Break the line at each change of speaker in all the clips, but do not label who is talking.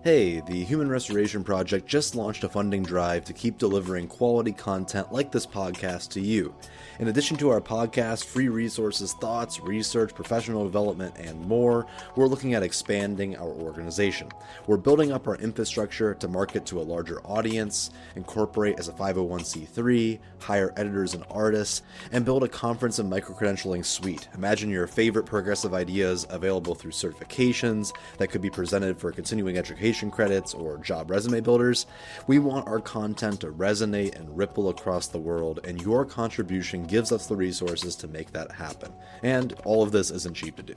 Hey, the Human Restoration Project just launched a funding drive to keep delivering quality content like this podcast to you. In addition to our podcast, free resources, thoughts, research, professional development, and more, we're looking at expanding our organization. We're building up our infrastructure to market to a larger audience, incorporate as a 501c3, hire editors and artists, and build a conference and microcredentialing suite. Imagine your favorite progressive ideas available through certifications that could be presented for continuing education credits or job resume builders. We want our content to resonate and ripple across the world, and your contribution gives us the resources to make that happen. And all of this isn't cheap to do.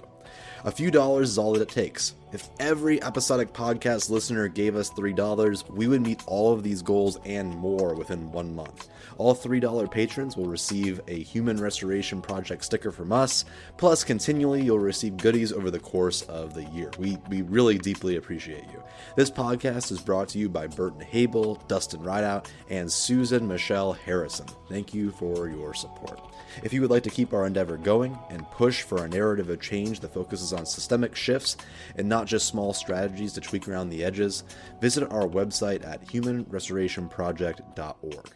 A few dollars is all that it takes. If every episodic podcast listener gave us $3, we would meet all of these goals and more within 1 month. All $3 patrons will receive a Human Restoration Project sticker from us, plus continually you'll receive goodies over the course of the year. We really deeply appreciate you. This podcast is brought to you by Burton Habel, Dustin Rideout, and Susan Michelle Harrison. Thank you for your support. If you would like to keep our endeavor going and push for a narrative of change that focuses on systemic shifts and not just small strategies to tweak around the edges, visit our website at humanrestorationproject.org.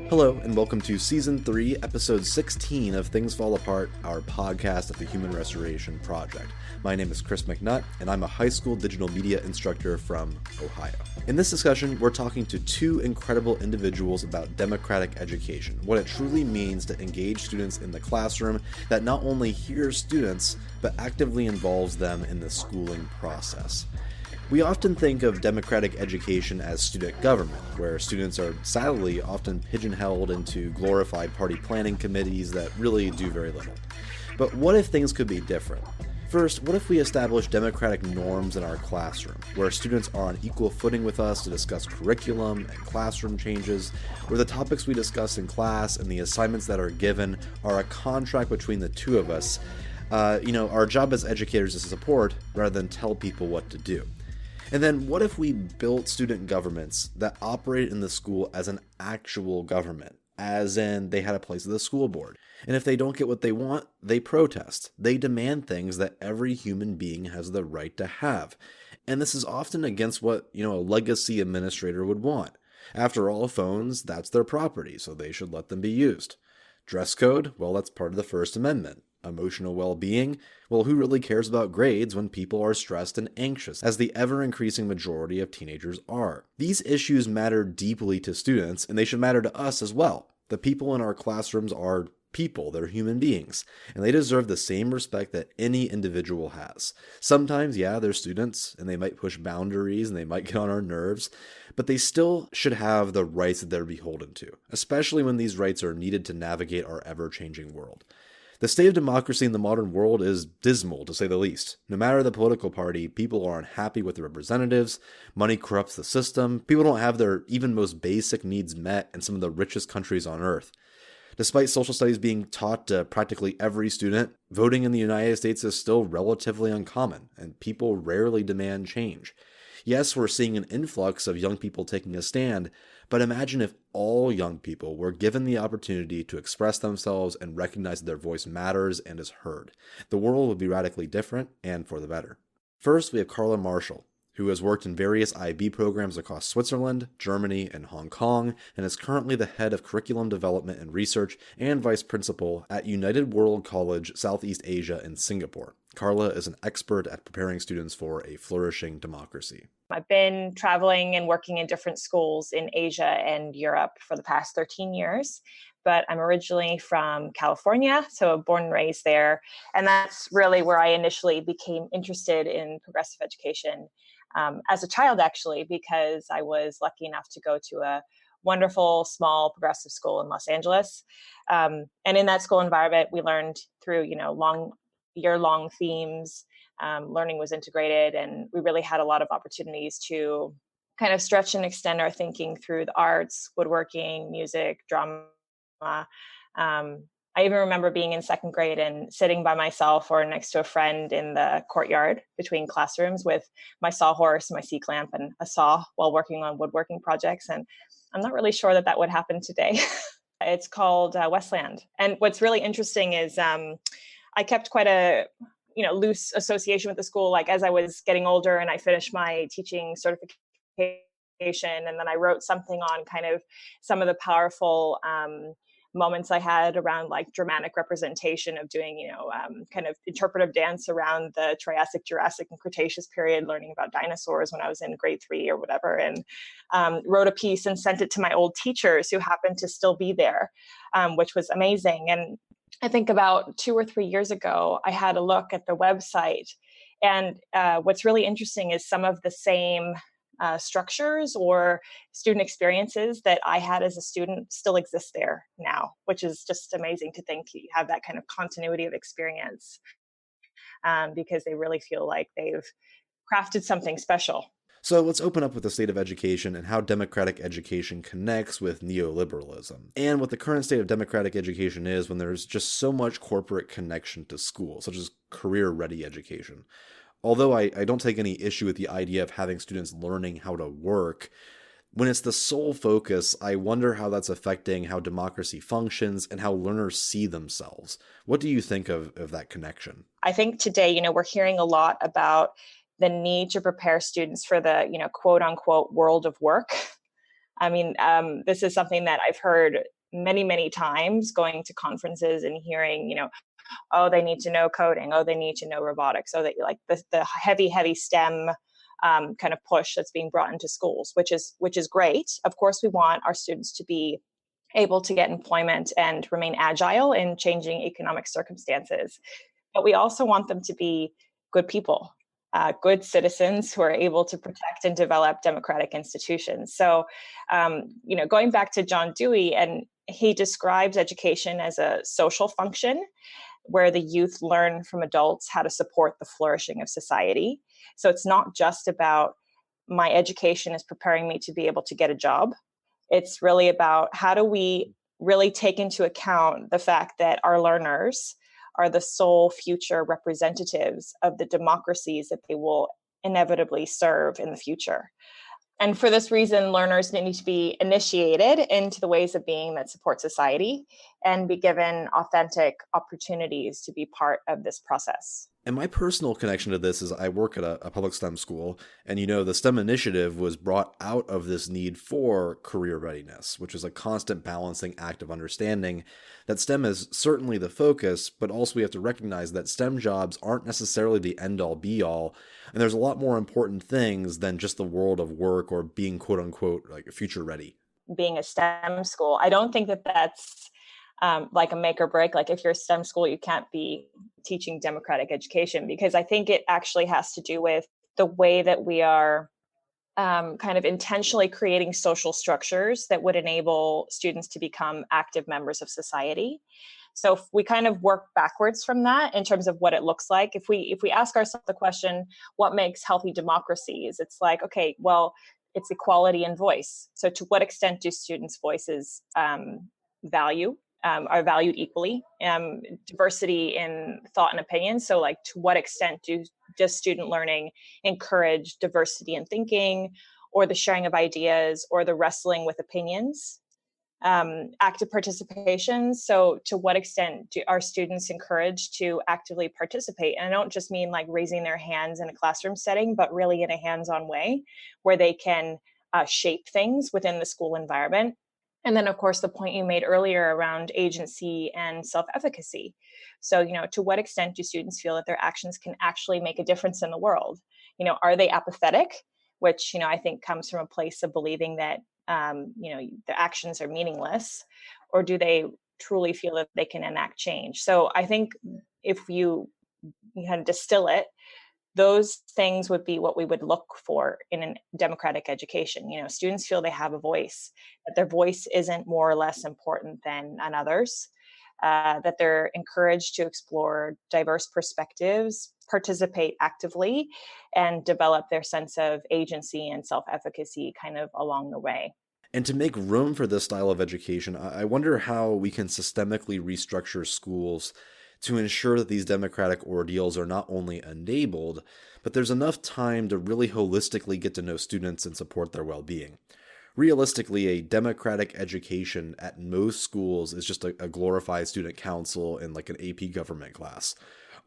Hello, and welcome to Season 3, Episode 16 of Things Fall Apart, our podcast of the Human Restoration Project. My name is Chris McNutt, and I'm a high school digital media instructor from Ohio. In this discussion, we're talking to two incredible individuals about democratic education, what it truly means to engage students in the classroom that not only hears students, but actively involves them in the schooling process. We often think of democratic education as student government, where students are sadly often pigeon-held into glorified party planning committees that really do very little. But what if things could be different? First, what if we establish democratic norms in our classroom, where students are on equal footing with us to discuss curriculum and classroom changes, where the topics we discuss in class and the assignments that are given are a contract between the two of us? Our job as educators is to support rather than tell people what to do. And then what if we built student governments that operate in the school as an actual government, as in they had a place at the school board? And if they don't get what they want, they protest. They demand things that every human being has the right to have. And this is often against what, a legacy administrator would want. After all, phones, that's their property, so they should let them be used. Dress code, well, that's part of the First Amendment. Emotional well-being, well, who really cares about grades when people are stressed and anxious, as the ever-increasing majority of teenagers are? These issues matter deeply to students, and they should matter to us as well. The people in our classrooms are people, they're human beings, and they deserve the same respect that any individual has. Sometimes, they're students, and they might push boundaries, and they might get on our nerves, but they still should have the rights that they're beholden to, especially when these rights are needed to navigate our ever-changing world. The state of democracy in the modern world is dismal, to say the least. No matter the political party, people are unhappy with their representatives, money corrupts the system, people don't have their even most basic needs met in some of the richest countries on earth. Despite social studies being taught to practically every student, voting in the United States is still relatively uncommon, and people rarely demand change. Yes, we're seeing an influx of young people taking a stand, but imagine if all young people were given the opportunity to express themselves and recognize that their voice matters and is heard. The world would be radically different and for the better. First, we have Carla Marschall, who has worked in various IB programs across Switzerland, Germany, and Hong Kong, and is currently the head of curriculum development and research and vice principal at United World College, Southeast Asia in Singapore. Carla is an expert at preparing students for a flourishing democracy.
I've been traveling and working in different schools in Asia and Europe for the past 13 years, but I'm originally from California, so born and raised there. And that's really where I initially became interested in progressive education as a child, actually, because I was lucky enough to go to a wonderful, small progressive school in Los Angeles. And in that school environment, we learned through, year-long themes. Learning was integrated, and we really had a lot of opportunities to kind of stretch and extend our thinking through the arts, woodworking, music, drama. I I even remember being in second grade and sitting by myself or next to a friend in the courtyard between classrooms with my sawhorse, my C-clamp, and a saw while working on woodworking projects. And I'm not really sure that that would happen today. It's called Westland. And what's really interesting is I kept quite a loose association with the school. Like as I was getting older and I finished my teaching certification, and then I wrote something on kind of some of the powerful moments I had around like dramatic representation of doing, kind of interpretive dance around the Triassic, Jurassic, and Cretaceous period, learning about dinosaurs when I was in grade 3 or whatever, and wrote a piece and sent it to my old teachers who happened to still be there, which was amazing. And I think about 2 or 3 years ago, I had a look at the website. And what's really interesting is some of the same structures or student experiences that I had as a student still exist there now, which is just amazing to think you have that kind of continuity of experience, because they really feel like they've crafted something special.
So let's open up with the state of education and how democratic education connects with neoliberalism, and what the current state of democratic education is when there's just so much corporate connection to school, such as career-ready education. Although I don't take any issue with the idea of having students learning how to work, when it's the sole focus, I wonder how that's affecting how democracy functions and how learners see themselves. What do you think of that connection?
I think today, we're hearing a lot about the need to prepare students for the, quote unquote, world of work. I mean, this is something that I've heard many, many times going to conferences and hearing, oh, they need to know coding. Oh, they need to know robotics. Oh, that like the heavy STEM kind of push that's being brought into schools, which is great. Of course, we want our students to be able to get employment and remain agile in changing economic circumstances. But we also want them to be good people, good citizens who are able to protect and develop democratic institutions. So, going back to John Dewey, and he describes education as a social function where the youth learn from adults how to support the flourishing of society. So it's not just about my education is preparing me to be able to get a job. It's really about how do we really take into account the fact that our learners are the sole future representatives of the democracies that they will inevitably serve in the future. And for this reason, learners need to be initiated into the ways of being that support society and be given authentic opportunities to be part of this process.
And my personal connection to this is I work at a public STEM school, and the STEM initiative was brought out of this need for career readiness, which is a constant balancing act of understanding that STEM is certainly the focus, but also we have to recognize that STEM jobs aren't necessarily the end-all be-all, and there's a lot more important things than just the world of work or being quote-unquote like future ready.
Being a STEM school, I don't think that that's like a make or break. Like if you're a STEM school, you can't be teaching democratic education, because I think it actually has to do with the way that we are kind of intentionally creating social structures that would enable students to become active members of society. So if we kind of work backwards from that in terms of what it looks like, if we ask ourselves the question, what makes healthy democracies? It's like, okay, well, it's equality in voice. So to what extent do students' voices are valued equally? Diversity in thought and opinion. So like to what extent does student learning encourage diversity in thinking, or the sharing of ideas, or the wrestling with opinions? Active participation. So to what extent are students encouraged to actively participate? And I don't just mean like raising their hands in a classroom setting, but really in a hands-on way where they can shape things within the school environment. And then, of course, the point you made earlier around agency and self-efficacy. So, to what extent do students feel that their actions can actually make a difference in the world? Are they apathetic, which, I think comes from a place of believing that, the actions are meaningless, or do they truly feel that they can enact change? So I think if you kind of distill it, those things would be what we would look for in a democratic education. Students feel they have a voice, that their voice isn't more or less important than another's, that they're encouraged to explore diverse perspectives, participate actively, and develop their sense of agency and self-efficacy kind of along the way.
And to make room for this style of education, I wonder how we can systemically restructure schools to ensure that these democratic ordeals are not only enabled, but there's enough time to really holistically get to know students and support their well being. Realistically, a democratic education at most schools is just a glorified student council in like an AP government class.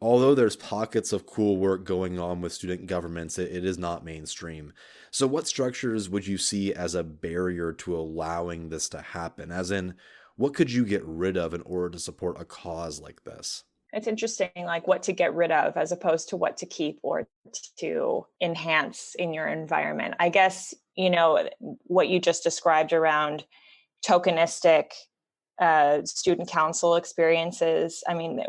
Although there's pockets of cool work going on with student governments, it is not mainstream. So, what structures would you see as a barrier to allowing this to happen? As in, what could you get rid of in order to support a cause like this?
It's interesting, like what to get rid of as opposed to what to keep or to enhance in your environment. I guess, what you just described around tokenistic student council experiences. I mean,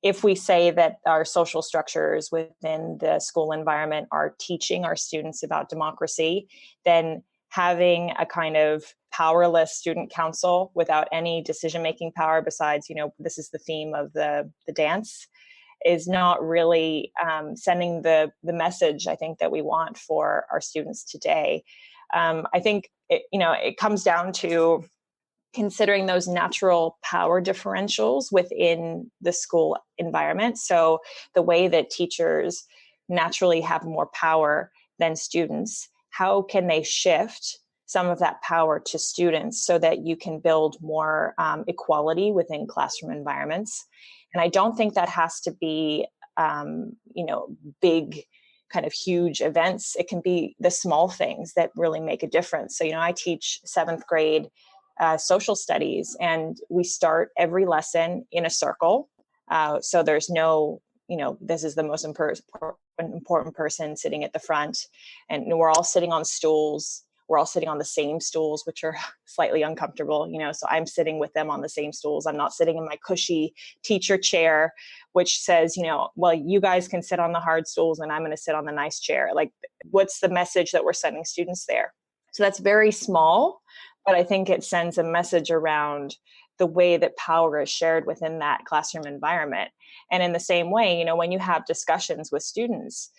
if we say that our social structures within the school environment are teaching our students about democracy, then having a kind of powerless student council without any decision-making power besides, this is the theme of the dance, is not really sending the message I think that we want for our students today. I think it comes down to considering those natural power differentials within the school environment. So the way that teachers naturally have more power than students, how can they shift some of that power to students so that you can build more equality within classroom environments? And I don't think that has to be, big kind of huge events. It can be the small things that really make a difference. So, I teach 7th grade social studies, and we start every lesson in a circle. So there's no, this is the most important person sitting at the front, and we're all sitting on stools. We're all sitting on the same stools, which are slightly uncomfortable, so I'm sitting with them on the same stools. I'm not sitting in my cushy teacher chair, which says, well, you guys can sit on the hard stools and I'm going to sit on the nice chair. Like, what's the message that we're sending students there? So that's very small, but I think it sends a message around the way that power is shared within that classroom environment. And in the same way, when you have discussions with students,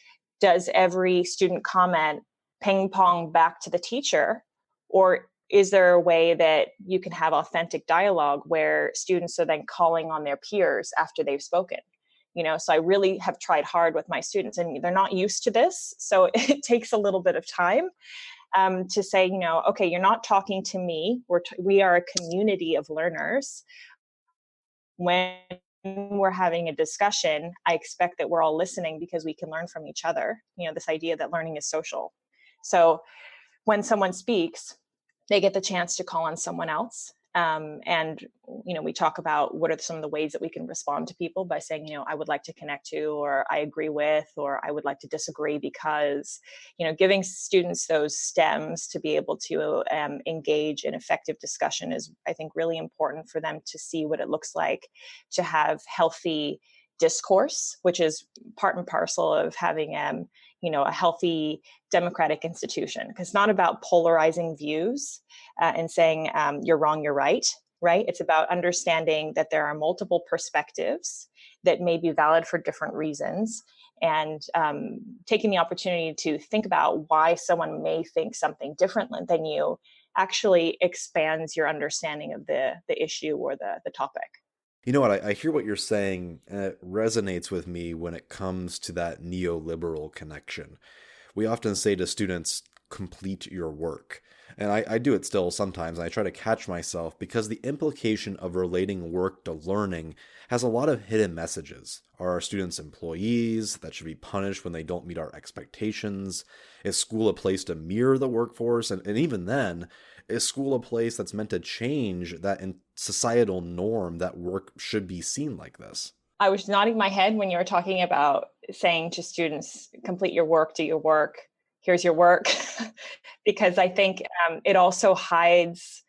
does every student comment ping pong back to the teacher? Or is there a way that you can have authentic dialogue where students are then calling on their peers after they've spoken? So I really have tried hard with my students, and they're not used to this. So it takes a little bit of time to say, okay, you're not talking to me. We are a community of learners. When we're having a discussion, I expect that we're all listening because we can learn from each other. This idea that learning is social. So when someone speaks, they get the chance to call on someone else. And we talk about what are some of the ways that we can respond to people by saying, I would like to connect to, or I agree with, or I would like to disagree because, giving students those stems to be able to engage in effective discussion is, I think, really important for them to see what it looks like to have healthy discourse, which is part and parcel of having a healthy democratic institution. Because it's not about polarizing views and saying you're wrong, you're right. It's about understanding that there are multiple perspectives that may be valid for different reasons, and taking the opportunity to think about why someone may think something different than you actually expands your understanding of the issue or the topic.
You know what? I hear what you're saying, and it resonates with me when it comes to that neoliberal connection. We often say to students, complete your work. And I do it still sometimes, and I try to catch myself because the implication of relating work to learning has a lot of hidden messages. Are our students employees that should be punished when they don't meet our expectations? Is school a place to mirror the workforce? And even then, is school a place that's meant to change that societal norm that work should be seen like this?
I was nodding my head when you were talking about saying to students, complete your work, do your work, here's your work, because I think it also hides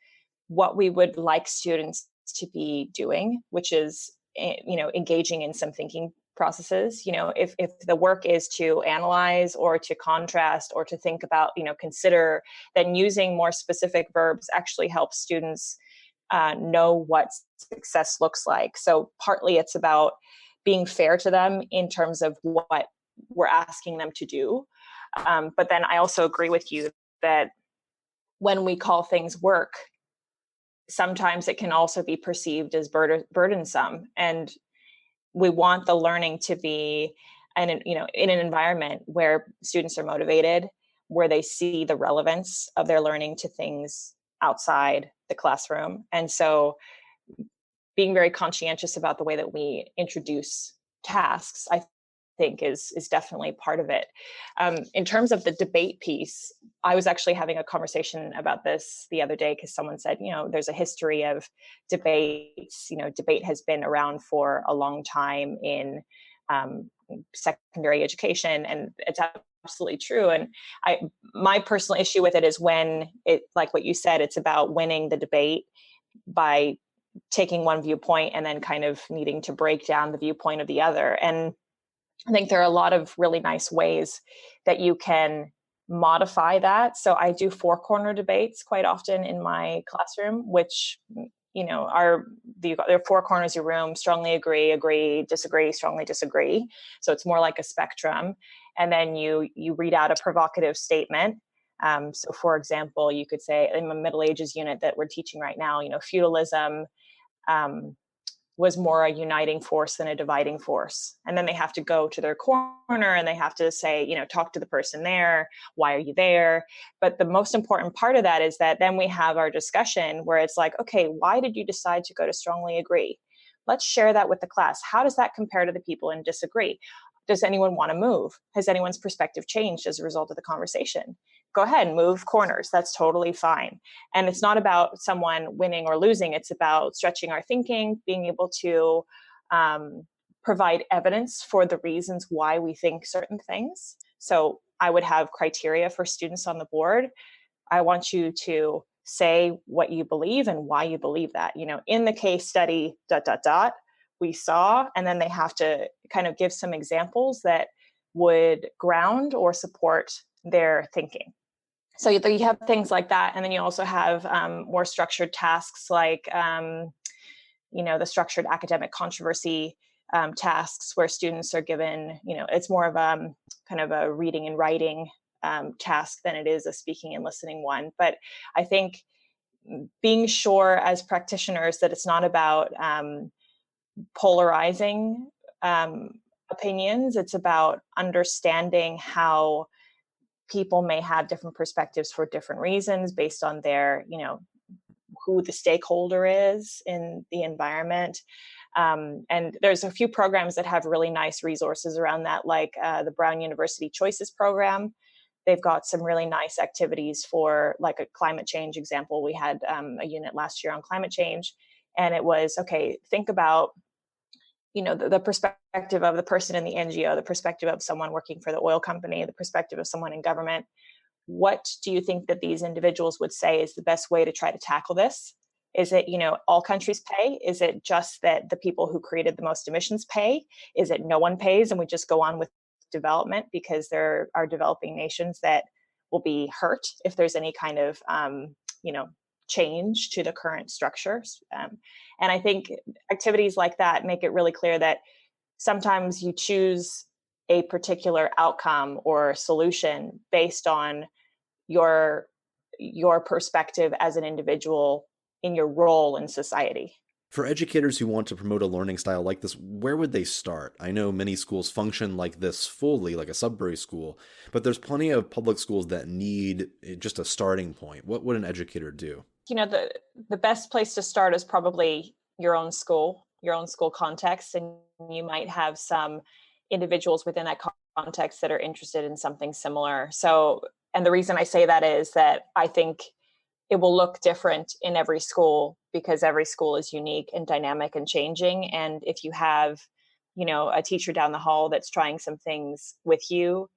what we would like students to be doing, which is, engaging in some thinking processes. If the work is to analyze or to contrast or to think about, consider, then using more specific verbs actually helps students know what success looks like. So partly it's about being fair to them in terms of what we're asking them to do. But then I also agree with you that when we call things work, sometimes it can also be perceived as burdensome. And we want the learning to be in an environment where students are motivated, where they see the relevance of their learning to things outside the classroom. And so being very conscientious about the way that we introduce tasks, I think is definitely part of it. In terms of the debate piece, I was actually having a conversation about this the other day because someone said, there's a history of debates. Debate has been around for a long time in secondary education, and it's absolutely true. And my personal issue with it is when it, like what you said, it's about winning the debate by taking one viewpoint and then kind of needing to break down the viewpoint of the other. And I think there are a lot of really nice ways that you can modify that. So I do 4-corner debates quite often in my classroom, which, there are 4 corners of your room: strongly agree, disagree, strongly disagree. So it's more like a spectrum. And then you read out a provocative statement. So for example, you could say in the Middle Ages unit that we're teaching right now, feudalism was more a uniting force than a dividing force. And then they have to go to their corner and they have to say, talk to the person there. Why are you there? But the most important part of that is that then we have our discussion where it's like, okay, why did you decide to go to strongly agree? Let's share that with the class. How does that compare to the people in disagree? Does anyone want to move? Has anyone's perspective changed as a result of the conversation? Go ahead and move corners. That's totally fine. And it's not about someone winning or losing. It's about stretching our thinking, being able to provide evidence for the reasons why we think certain things. So I would have criteria for students on the board. I want you to say what you believe and why you believe that. In the case study, ... we saw, and then they have to kind of give some examples that would ground or support their thinking. So you have things like that. And then you also have more structured tasks like, the structured academic controversy tasks where students are given, it's more of kind of a reading and writing task than it is a speaking and listening one. But I think being sure as practitioners that it's not about polarizing opinions. It's about understanding how people may have different perspectives for different reasons based on their, who the stakeholder is in the environment. And there's a few programs that have really nice resources around that, like the Brown University Choices program. They've got some really nice activities for, like, a climate change example. We had a unit last year on climate change, and it was, okay, think about the perspective of the person in the NGO, the perspective of someone working for the oil company, the perspective of someone in government. What do you think that these individuals would say is the best way to try to tackle this? Is it, all countries pay? Is it just that the people who created the most emissions pay? Is it no one pays and we just go on with development because there are developing nations that will be hurt if there's any kind of, change to the current structures? And I think activities like that make it really clear that sometimes you choose a particular outcome or solution based on your perspective as an individual in your role in society.
For educators who want to promote a learning style like this, where would they start? I know many schools function like this fully, like a Sudbury school, but there's plenty of public schools that need just a starting point. What would an educator do?
The best place to start is probably your own school context, and you might have some individuals within that context that are interested in something similar. So, and the reason I say that is that I think it will look different in every school because every school is unique and dynamic and changing. And if you have, a teacher down the hall that's trying some things with you,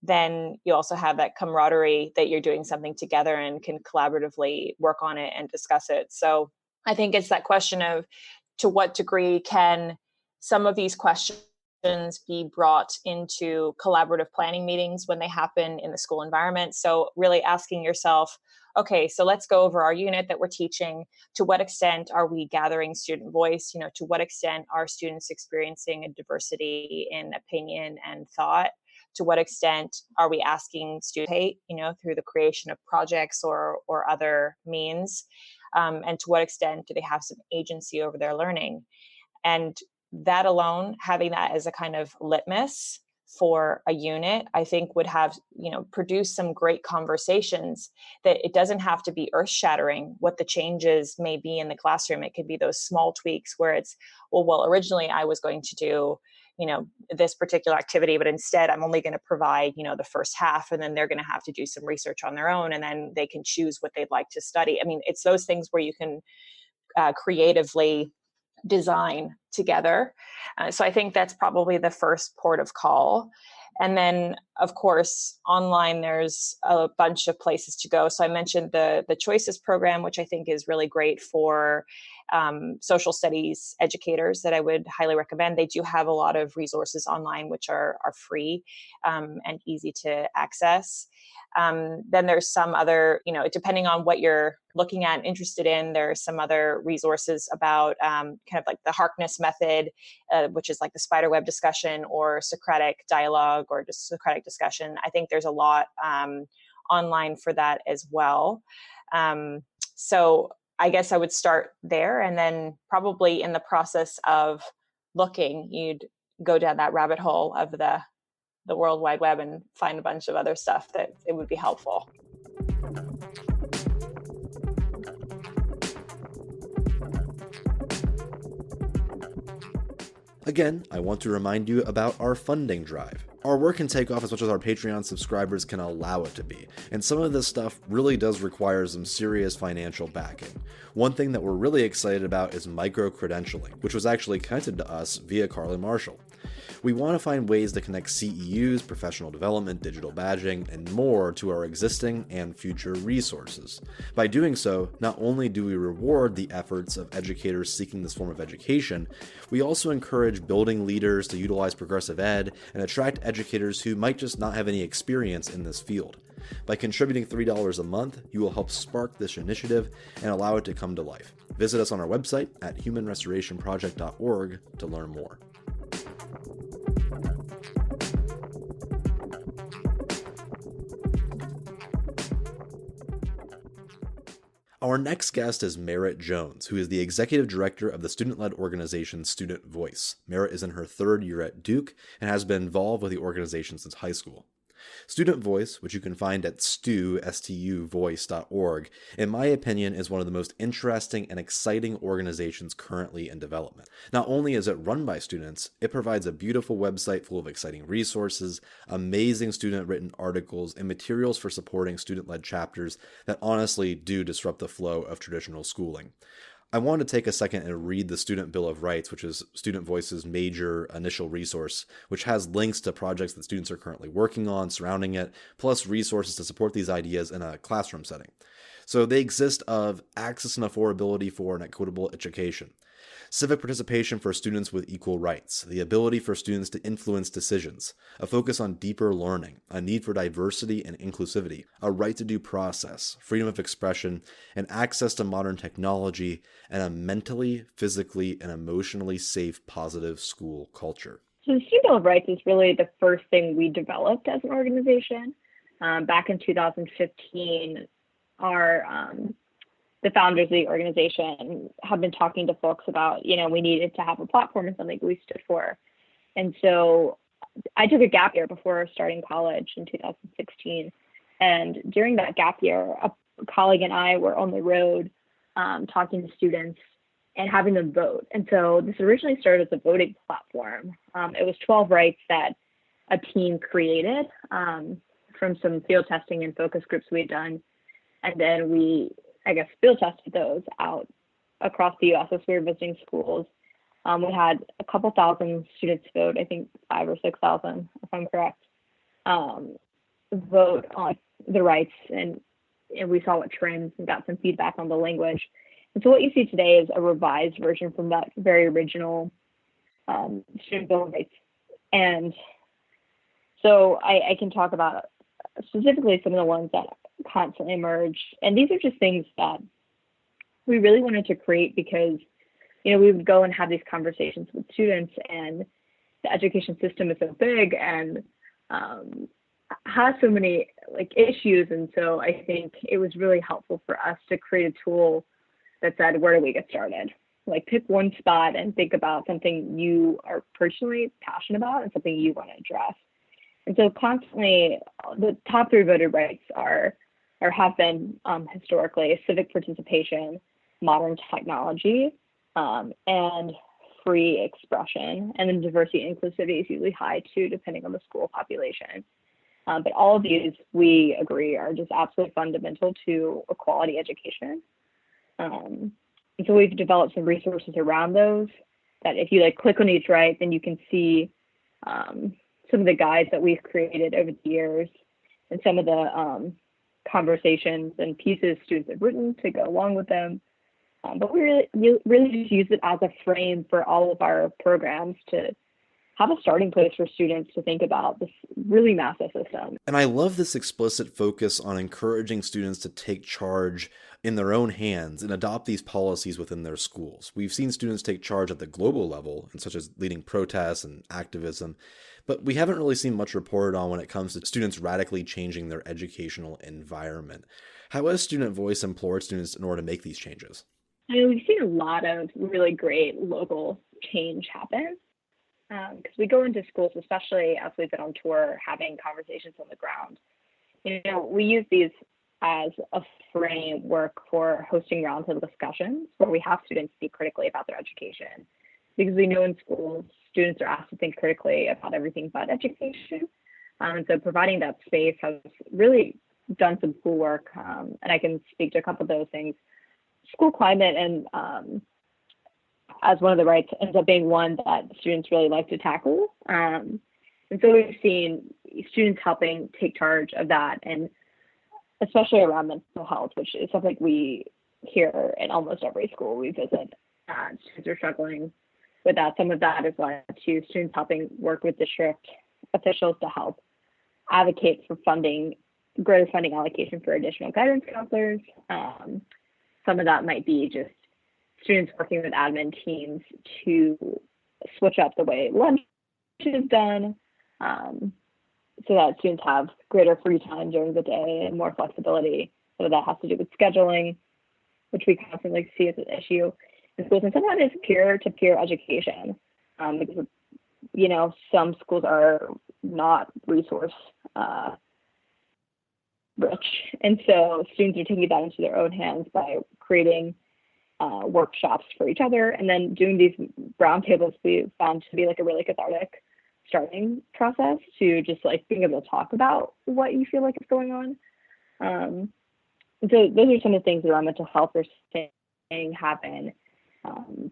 then you also have that camaraderie that you're doing something together and can collaboratively work on it and discuss it. So I think it's that question of, to what degree can some of these questions be brought into collaborative planning meetings when they happen in the school environment? So really asking yourself, okay, so let's go over our unit that we're teaching. To what extent are we gathering student voice? To what extent are students experiencing a diversity in opinion and thought? to what extent are we asking students, through the creation of projects or other means, and to what extent do they have some agency over their learning? And that alone, having that as a kind of litmus for a unit, I think would have, produce some great conversations that it doesn't have to be earth shattering what the changes may be in the classroom. It could be those small tweaks where it's, well, originally I was going to do, this particular activity, but instead I'm only going to provide, the first half, and then they're going to have to do some research on their own, and then they can choose what they'd like to study. I mean, it's those things where you can creatively design together. So I think that's probably the first port of call. And then, of course, online, there's a bunch of places to go. So I mentioned the Choices program, which I think is really great for social studies educators that I would highly recommend. They do have a lot of resources online, which are free and easy to access. Then there's some other, depending on what you're looking at and interested in, there are some other resources about kind of like the Harkness method, which is like the spiderweb discussion, or Socratic dialogue, or just Socratic discussion. I think there's a lot online for that as well. So I guess I would start there, and then probably in the process of looking, you'd go down that rabbit hole of the World Wide Web and find a bunch of other stuff that it would be helpful.
Again, I want to remind you about our funding drive. Our work can take off as much as our Patreon subscribers can allow it to be, and some of this stuff really does require some serious financial backing. One thing that we're really excited about is micro-credentialing, which was actually connected to us via Carla and Marschall. We want to find ways to connect CEUs, professional development, digital badging, and more to our existing and future resources. By doing so, not only do we reward the efforts of educators seeking this form of education, we also encourage building leaders to utilize progressive ed and attract educators who might just not have any experience in this field. By contributing $3 a month, you will help spark this initiative and allow it to come to life. Visit us on our website at humanrestorationproject.org to learn more. Our next guest is Merrit Jones, who is the executive director of the student-led organization StuVoice. Merrit is in her third year at Duke and has been involved with the organization since high school. StuVoice, which you can find at stuvoice.org, in my opinion, is one of the most interesting and exciting organizations currently in development. Not only is it run by students, it provides a beautiful website full of exciting resources, amazing student-written articles, and materials for supporting student-led chapters that honestly do disrupt the flow of traditional schooling. I wanted to take a second and read the Student Bill of Rights, which is StuVoice's major initial resource, which has links to projects that students are currently working on surrounding it, plus resources to support these ideas in a classroom setting. So they exist of access and affordability for an equitable education, civic participation for students with equal rights, the ability for students to influence decisions, a focus on deeper learning, a need for diversity and inclusivity, a right to due process, freedom of expression, and access to modern technology, and a mentally, physically, and emotionally safe, positive school culture.
So the Student Bill of Rights is really the first thing we developed as an organization. Back in 2015, the founders of the organization have been talking to folks about, we needed to have a platform and something we stood for. And so I took a gap year before starting college in 2016. And during that gap year, a colleague and I were on the road talking to students and having them vote. And so this originally started as a voting platform. It was 12 rights that a team created from some field testing and focus groups we had done. And then we field tested those out across the U.S. as we were visiting schools. We had a couple thousand students vote, I think 5,000 or 6,000, if I'm correct, vote on the rights, and we saw what trends and got some feedback on the language. And so what you see today is a revised version from that very original Student Bill of Rights. And so I can talk about specifically some of the ones that constantly emerge. And these are just things that we really wanted to create because, we would go and have these conversations with students, and the education system is so big, and has so many like issues. And so I think it was really helpful for us to create a tool that said, where do we get started? Like pick one spot and think about something you are personally passionate about and something you want to address. And so constantly the top three voted rights are or have been historically civic participation, modern technology, and free expression. And then diversity and inclusivity is usually high too, depending on the school population. But all of these, we agree, are just absolutely fundamental to a quality education. And so we've developed some resources around those that if you like click on each right, then you can see some of the guides that we've created over the years and some of the conversations and pieces students have written to go along with them. But we really just use it as a frame for all of our programs to have a starting place for students to think about this really massive system.
And I love this explicit focus on encouraging students to take charge in their own hands and adopt these policies within their schools. We've seen students take charge at the global level, and such as leading protests and activism, but we haven't really seen much reported on when it comes to students radically changing their educational environment. How has Student Voice implored students in order to make these changes?
I mean, we've seen a lot of really great local change happen. Because we go into schools, especially as we've been on tour, having conversations on the ground. You know, we use these as a framework for hosting roundtable discussions where we have students speak critically about their education. Because we know in schools, students are asked to think critically about everything but education. And so providing that space has really done some cool work. And I can speak to a couple of those things. School climate and as one of the rights ends up being one that students really like to tackle. And so we've seen students helping take charge of that, and especially around mental health, which is something we hear in almost every school we visit. Students are struggling with that. Some of that is led to students helping work with district officials to help advocate for funding, greater funding allocation for additional guidance counselors. Some of that might be just students working with admin teams to switch up the way lunch is done, so that students have greater free time during the day and more flexibility. So that has to do with scheduling, which we constantly see as an issue in schools. And some of that is peer-to-peer education, because, you know, some schools are not resource rich. And so students are taking that into their own hands by creating workshops for each other, and then doing these roundtables we found to be like a really cathartic starting process to just like being able to talk about what you feel like is going on. And so those are some of the things around mental health we're seeing happen.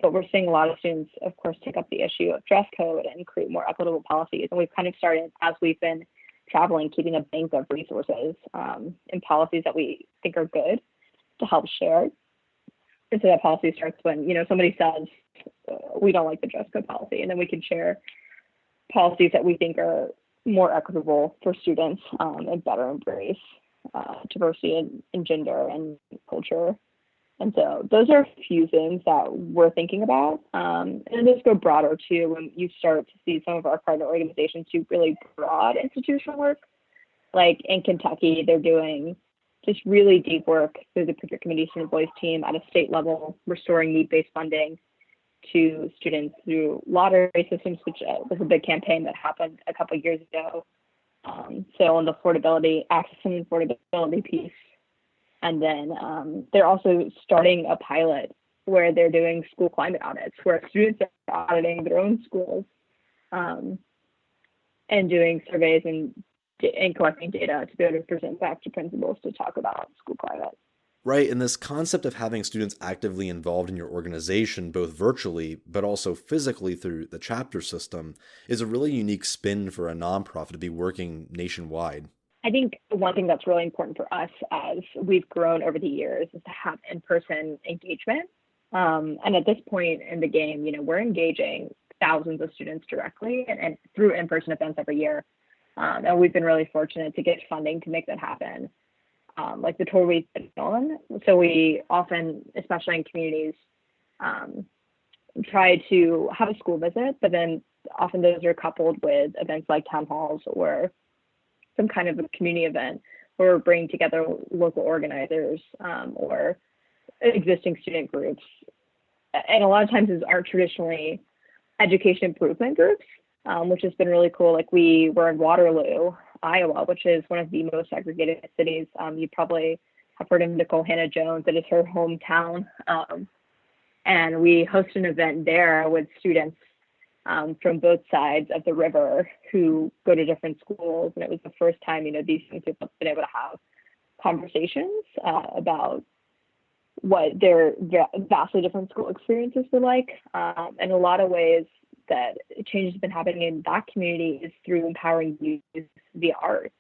But we're seeing a lot of students, of course, take up the issue of dress code and create more equitable policies. And we've kind of started, as we've been traveling, keeping a bank of resources and policies that we think are good to help share. And so that policy starts when, you know, somebody says, we don't like the dress code policy, and then we can share policies that we think are more equitable for students and better embrace diversity in gender and culture. And so those are a few things that we're thinking about. And those go broader too when you start to see some of our partner organizations do really broad institutional work. Like in Kentucky, they're doing just really deep work through the Procure Committee Student Voice team at a state level, restoring need-based funding to students through lottery systems, which was a big campaign that happened a couple of years ago. So on the affordability, access and affordability piece. And then they're also starting a pilot where they're doing school climate audits, where students are auditing their own schools and doing surveys and collecting data to be able to present back to principals to talk about school climate.
Right, and this concept of having students actively involved in your organization, both virtually, but also physically through the chapter system, is a really unique spin for a nonprofit to be working nationwide.
I think one thing that's really important for us as we've grown over the years is to have in-person engagement. And at this point in the game, you know, we're engaging thousands of students directly and through in-person events every year. And we've been really fortunate to get funding to make that happen. Like the tour we've been on. So we often, especially in communities, try to have a school visit, but then often those are coupled with events like town halls or some kind of a community event where we're bringing together local organizers or existing student groups. And a lot of times these aren't traditionally education improvement groups, which has been really cool. Like we were in Waterloo, Iowa, which is one of the most segregated cities. You probably have heard of Nicole Hannah-Jones. It is her hometown. And we hosted an event there with students from both sides of the river who go to different schools. And it was the first time, these students have been able to have conversations about what their vastly different school experiences were like. In a lot of ways, that change has been happening in that community is through empowering youth via art.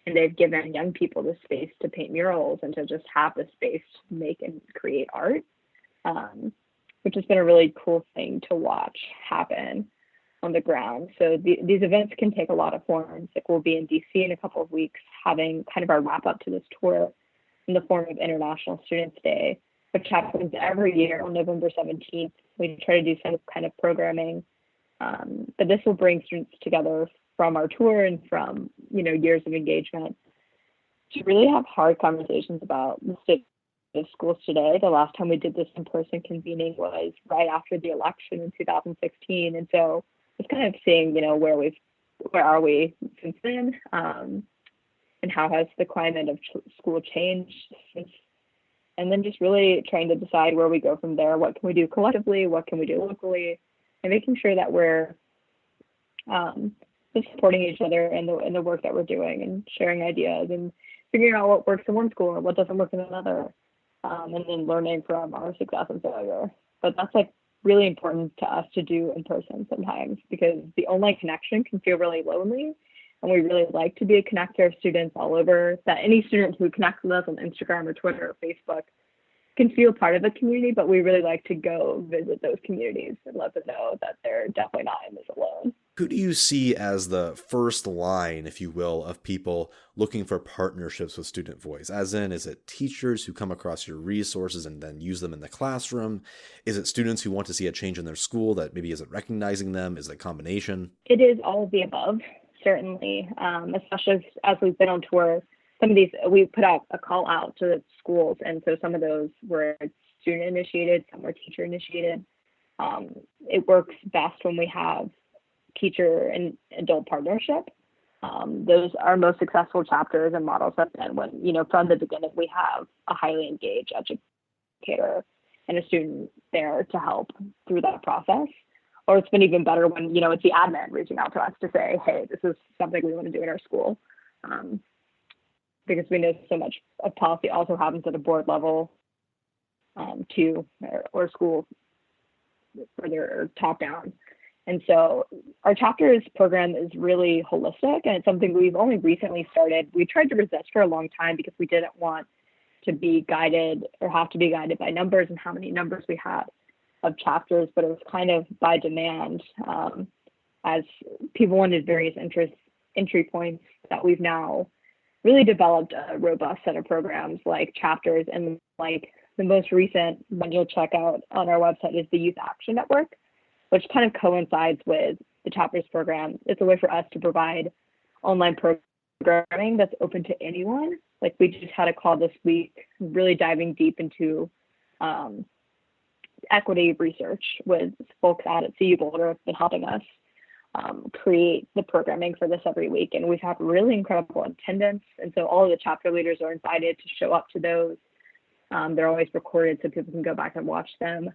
And they've given young people the space to paint murals and to just have the space to make and create art, which has been a really cool thing to watch happen on the ground. So these events can take a lot of forms. Like we'll be in DC in a couple of weeks having kind of our wrap up to this tour in the form of International Students Day, which happens every year on November 17th. We try to do some kind of programming, but this will bring students together from our tour and from years of engagement to really have hard conversations about the state of schools today. The last time we did this in-person convening was right after the election in 2016, and so it's kind of seeing where are we since then, and how has the climate of school changed since, and then just really trying to decide where we go from there. What can we do collectively? What can we do locally? And making sure that we're just supporting each other in the work that we're doing and sharing ideas and figuring out what works in one school and what doesn't work in another, and then learning from our success and failure. But that's like really important to us to do in person sometimes, because the online connection can feel really lonely. And we really like to be a connector of students all over, that any student who connects with us on Instagram or Twitter or Facebook can feel part of the community, but we really like to go visit those communities and let them know that they're definitely not in this alone.
Who do you see as the first line, if you will, of people looking for partnerships with Student Voice? As in, is it teachers who come across your resources and then use them in the classroom? Is it students who want to see a change in their school that maybe isn't recognizing them? Is it a combination?
It is all of the above, certainly, especially as we've been on tour. Some of these, we put out a call out to schools, and so some of those were student initiated, some were teacher initiated. It works best when we have teacher and adult partnership. Those are most successful chapters and models have been when, from the beginning, we have a highly engaged educator and a student there to help through that process. Or it's been even better when, it's the admin reaching out to us to say, hey, this is something we want to do in our school. Because we know so much of policy also happens at a board level too, or school further top down. And so our chapters program is really holistic, and it's something we've only recently started. We tried to resist for a long time because we didn't want to be guided or have to be guided by numbers and how many numbers we had of chapters, but it was kind of by demand as people wanted various entry points that we've now really developed a robust set of programs like chapters. And like the most recent one you'll check out on our website is the Youth Action Network, which kind of coincides with the chapters program. It's a way for us to provide online programming that's open to anyone. Like we just had a call this week, really diving deep into equity research with folks out at CU Boulder have been helping us create the programming for this every week. And we've had really incredible attendance. And so all of the chapter leaders are invited to show up to those. They're always recorded so people can go back and watch them.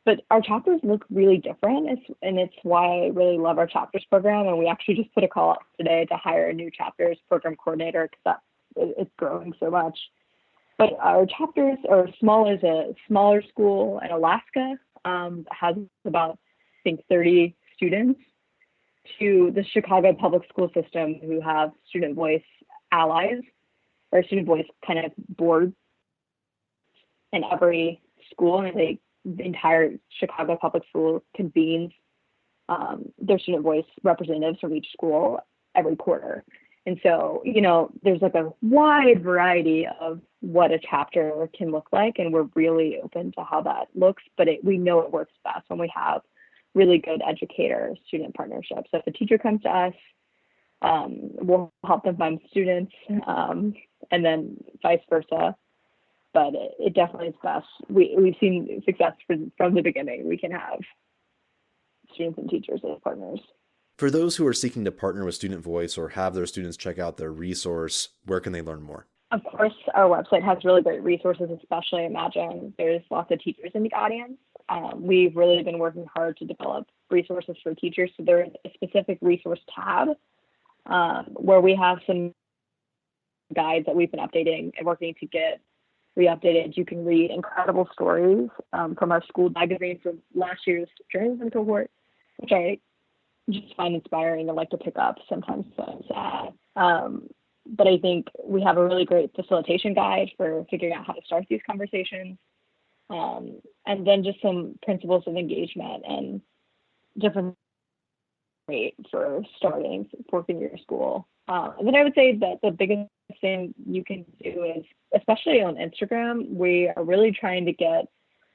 But our chapters look really different. It's why I really love our chapters program. And we actually just put a call out today to hire a new chapters program coordinator because it's growing so much. But our chapters are small as a smaller school in Alaska, has about, I think, 30 students, to the Chicago public school system who have Student Voice allies or Student Voice kind of boards in every school. And the entire Chicago public school convenes their Student Voice representatives from each school every quarter. And so, there's like a wide variety of what a chapter can look like, and we're really open to how that looks, but we know it works best when we have really good educator-student partnerships. So if a teacher comes to us We'll help them find students, and then vice versa. But it definitely is best. We've seen success from the beginning. We can have students and teachers as partners.
For those who are seeking to partner with StuVoice or have their students check out their resource, where can they learn more?
Of course, our website has really great resources, especially Imagine. There's lots of teachers in the audience. We've really been working hard to develop resources for teachers. So there's a specific resource tab where we have some guides that we've been updating and working to get re-updated. You can read incredible stories from our school magazine from last year's journalism cohort, which I just find inspiring and like to pick up. Sometimes so sad. But I think we have a really great facilitation guide for figuring out how to start these conversations. And then just some principles of engagement and different ways for starting working your school. And then I would say that the biggest thing you can do is, especially on Instagram, we are really trying to get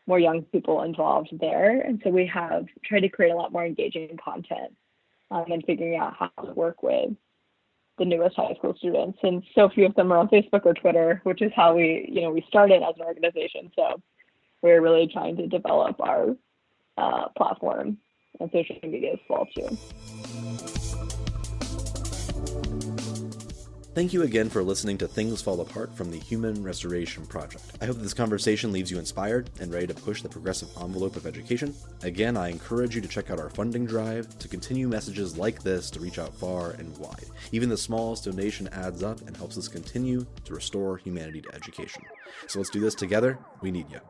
more young people involved there. And so we have tried to create a lot more engaging content and figuring out how to work with the newest high school students. And so few of them are on Facebook or Twitter, which is how we started as an organization. So we're really trying to develop our platform and social media as well too.
Thank you again for listening to Things Fall Apart from the Human Restoration Project. I hope this conversation leaves you inspired and ready to push the progressive envelope of education. Again, I encourage you to check out our funding drive to continue messages like this to reach out far and wide. Even the smallest donation adds up and helps us continue to restore humanity to education. So let's do this together. We need you.